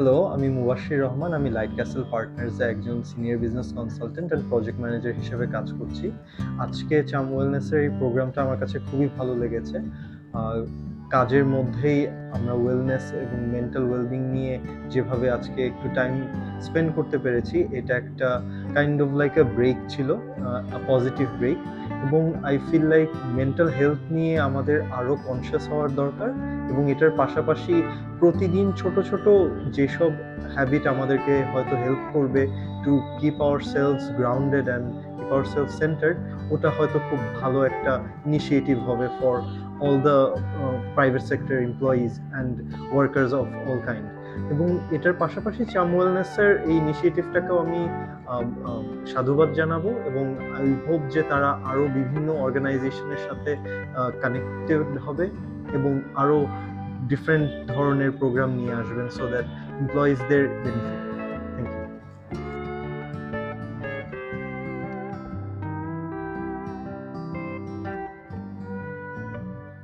Hello, আমি মুবাশশির রহমান। আমি light castle পার্টনার্সে একজন senior business consultant and project manager হিসেবে কাজ করছি। আজকে চাম ওয়েলনেসের এই প্রোগ্রামটা আমার কাছে খুবই ভালো লেগেছে। আ কাজের মধ্যেই আমরা ওয়েলনেস এবং মেন্টাল ওয়েলবিং নিয়ে যেভাবে আজকে একটু টাইম স্পেন্ড করতে পেরেছি, এটা একটা kind of like a break ছিল, পজিটিভ ব্রেক। এবং I feel like mental health নিয়ে আমাদের আরো কনসিয়াস হওয়ার দরকার এবং এটার পাশাপাশি প্রতিদিন ছোট, ছোট যেসব হ্যাবিট আমাদেরকে হয়তো হেল্প করবে to keep ourselves grounded and keep ourselves centred, ওটা হয়তো খুব ভালো একটা ইনিশিয়েটিভ হবে for all the private sector employees and workers of all kind. এবং এটার পাশাপাশি চাম ওয়েলনেসের এই ইনিশিয়েটিভটাকেও আমি সাধুবাদ জানাবো এবং আই হোপ যে তারা আরো বিভিন্ন অর্গানাইজেশনের সাথে কানেক্টেড হবে এবং আরো ডিফারেন্ট ধরনের প্রোগ্রাম নিয়ে আসবেন সো দ্যাট এমপ্লয়িজদের বেনিফিট